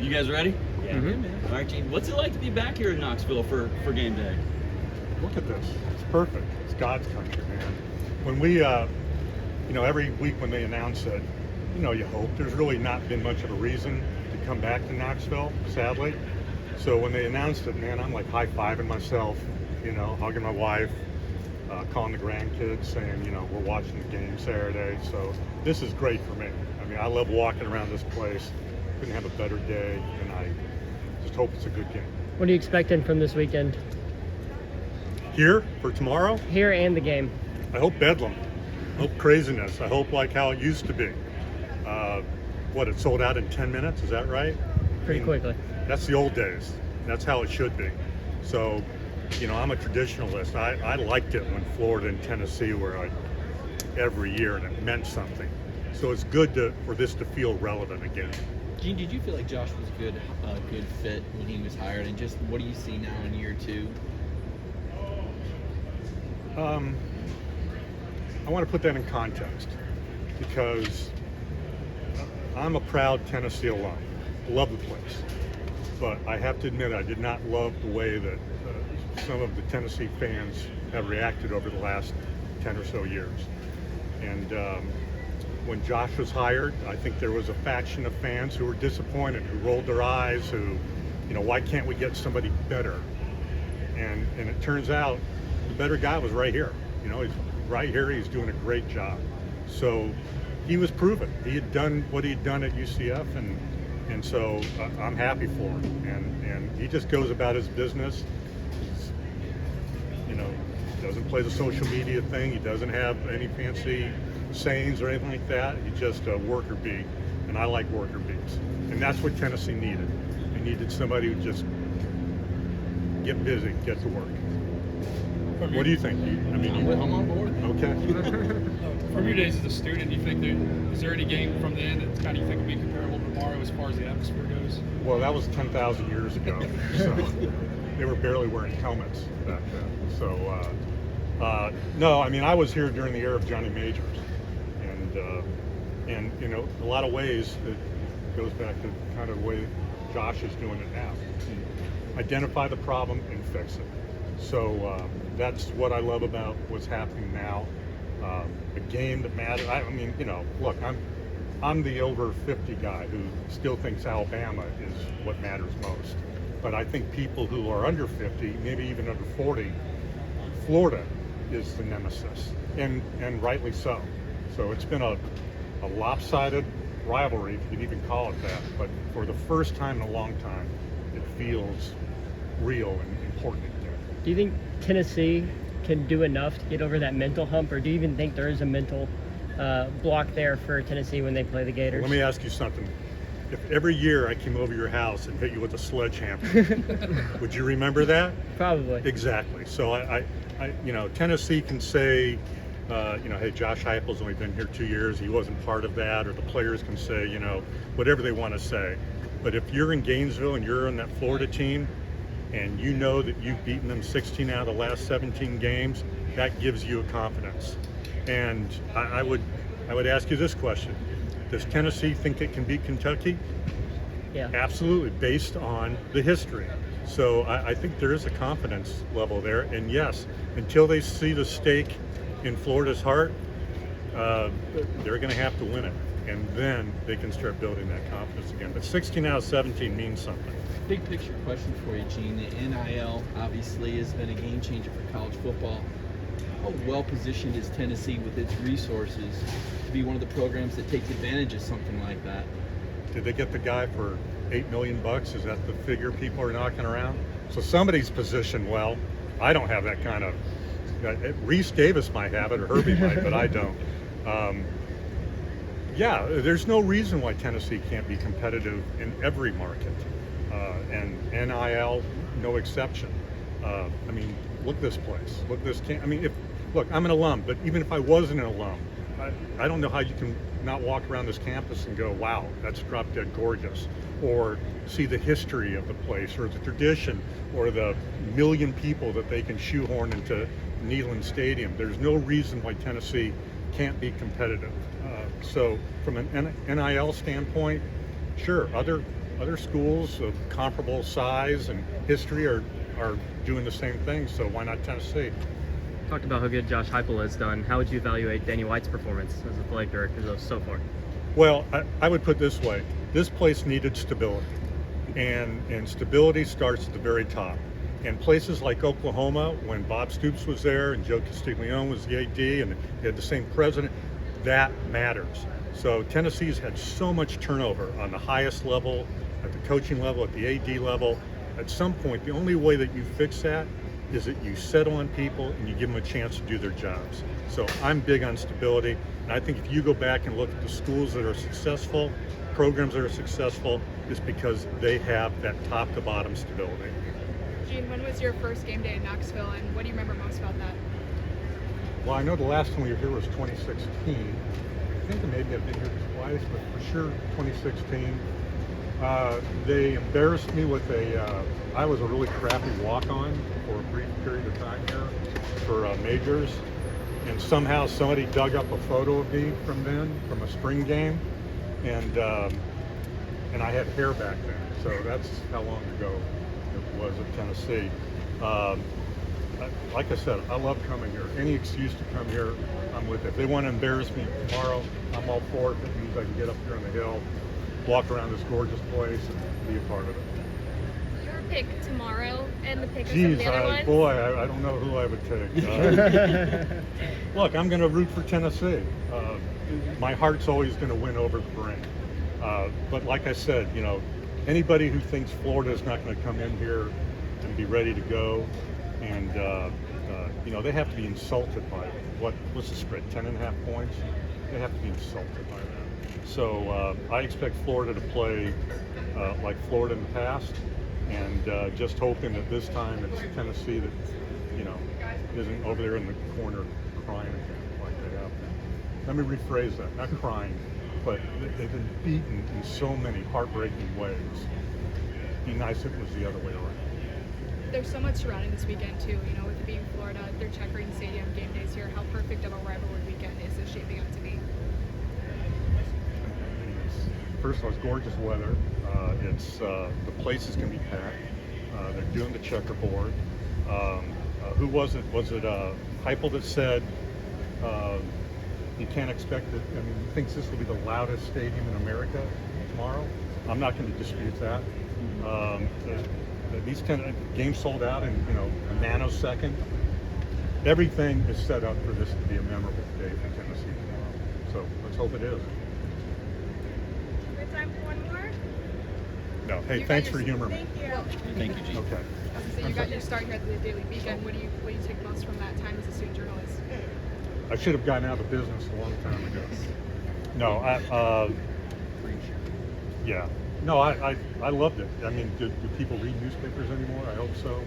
You guys ready? Yeah. Man. All right, Gene. What's it like to be back here in Knoxville for game day? Look at this. It's perfect. It's God's country, man. When we, every week when they announce it, you hope. There's really not been much of a reason to come back to Knoxville, sadly. So when they announced it, man, I'm like high-fiving myself, hugging my wife, calling the grandkids, saying, we're watching the game Saturday. So this is great for me. I mean, I love walking around this place. Couldn't have a better day, and I just hope it's a good game. What are you expecting from this weekend? Here for tomorrow? Here and the game. I hope bedlam. I hope craziness. I hope like how it used to be. It sold out in 10 minutes? Is that right? Pretty quickly. That's the old days. That's how it should be. So, I'm a traditionalist. I liked it when Florida and Tennessee were like every year, and it meant something. So it's good for this to feel relevant again. Gene, did you feel like Josh was a good fit when he was hired? And just what do you see now in year two? I want to put that in context because I'm a proud Tennessee alum. Love the place. But I have to admit, I did not love the way that some of the Tennessee fans have reacted over the last 10 or so years. And when Josh was hired, I think there was a faction of fans who were disappointed, who rolled their eyes, who, why can't we get somebody better? And it turns out the better guy was right here. He's right here. He's doing a great job. So he was proven. He had done what he had done at UCF, and so I'm happy for him. And he just goes about his business. He's, doesn't play the social media thing. He doesn't have any fancy sayings or anything like that. He's just a worker bee, and I like worker bees. And that's what Tennessee needed. They needed somebody who just get busy, get to work. What do you think? I'm on board. Okay. From your days as a student, do you think is there any game from then that kind of you think would be comparable to tomorrow as far as the atmosphere goes? Well, that was 10,000 years ago, so they were barely wearing helmets back then. So, no, I was here during the era of Johnny Majors, and a lot of ways it goes back to kind of the way Josh is doing it now. Identify the problem and fix it. So that's what I love about what's happening now. A game that matters. Look, I'm the over 50 guy who still thinks Alabama is what matters most. But I think people who are under 50, maybe even under 40, Florida is the nemesis, and rightly so. So it's been a lopsided rivalry, if you can even call it that. But for the first time in a long time, it feels real and important again. Do you think Tennessee can do enough to get over that mental hump, or do you even think there is a mental block there for Tennessee when they play the Gators? Let me ask you something. If every year I came over your house and hit you with a sledgehammer, would you remember that? Probably. Exactly. So I Tennessee can say, hey, Josh Heupel's only been here 2 years. He wasn't part of that. Or the players can say, whatever they want to say. But if you're in Gainesville and you're on that Florida team, and you know that you've beaten them 16 out of the last 17 games, that gives you a confidence. And I would ask you this question. Does Tennessee think it can beat Kentucky? Yeah. Absolutely, based on the history. So I think there is a confidence level there. And yes, until they see the stake in Florida's heart, they're going to have to win it. And then they can start building that confidence again. But 16 out of 17 means something. Big picture question for you, Gene. The NIL obviously has been a game changer for college football. How well positioned is Tennessee with its resources to be one of the programs that takes advantage of something like that? Did they get the guy for $8 million? Is that the figure people are knocking around? So somebody's positioned well. I don't have that kind of. Reese Davis might have it, or Herbie might, but I don't. Yeah, there's no reason why Tennessee can't be competitive in every market. And NIL, no exception. Look at this place. Look at this camp. Look, I'm an alum, but even if I wasn't an alum, I don't know how you can not walk around this campus and go, wow, that's drop dead gorgeous. Or see the history of the place, or the tradition, or the million people that they can shoehorn into Neyland Stadium. There's no reason why Tennessee can't be competitive. So from an NIL standpoint, sure, other other schools of comparable size and history are doing the same thing. So why not Tennessee? Talked about how good Josh Heupel has done. How would you evaluate Danny White's performance as a athletic director so far? Well, I would put it this way: this place needed stability, and stability starts at the very top. And places like Oklahoma, when Bob Stoops was there and Joe Castiglione was the AD, and they had the same president, that matters. So Tennessee's had so much turnover on the highest level, at the coaching level, at the AD level. At some point, the only way that you fix that is that you settle on people and you give them a chance to do their jobs. So I'm big on stability, and I think if you go back and look at the schools that are successful, programs that are successful, it's because they have that top to bottom stability. Gene, when was your first game day in Knoxville, and what do you remember most about that? Well, I know the last time we were here was 2016. I think maybe I've been here twice, but for sure 2016. They embarrassed me with I was a really crappy walk-on for a brief period of time here for majors, and somehow somebody dug up a photo of me from then, from a spring game, and I had hair back then, so that's how long ago it was at Tennessee. Like I said, I love coming here. Any excuse to come here, I'm with it. If they want to embarrass me tomorrow, I'm all for it. That means I can get up here on the hill, walk around this gorgeous place, and be a part of it. Your pick tomorrow and the pick of some of the other ones? Boy, I don't know who I would take. Look, I'm going to root for Tennessee. My heart's always going to win over the brain. But like I said, anybody who thinks Florida is not going to come in here and be ready to go, and they have to be insulted by what's the spread, 10.5 points? They have to be insulted by that. So I expect Florida to play like Florida in the past, and just hoping that this time it's Tennessee that isn't over there in the corner crying again like they have been. Let me rephrase that: not crying, but they've been beaten in so many heartbreaking ways. It'd be nice if it was the other way around. There's so much surrounding this weekend too, with it being Florida, their Checkering Stadium, game days here. How perfect of a rivalry weekend is this shaping up to be? First of all, it's gorgeous weather. The place is going to be packed. They're doing the checkerboard. Who was it? Was it Heupel that said you can't expect it? I mean, he thinks this will be the loudest stadium in America tomorrow. I'm not going to dispute that. These 10 games sold out in a nanosecond. Everything is set up for this to be a memorable day for Tennessee tomorrow. So let's hope it is. We have time for one more? No, hey, thanks for humoring me. Thank you. Thank you, Gene. Okay. So you got your start here at the Daily Beacon. What do you take most from that time as a student journalist? I should have gotten out of business a long time ago. No, yeah. No, I loved it. I mean, do people read newspapers anymore? I hope so.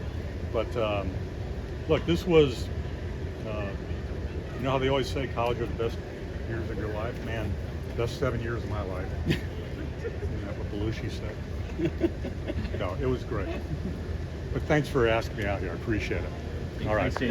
But look, this was, how they always say college are the best years of your life? Man, best 7 years of my life. Isn't that what Belushi said? No, it was great. But thanks for asking me out here. I appreciate it. All right.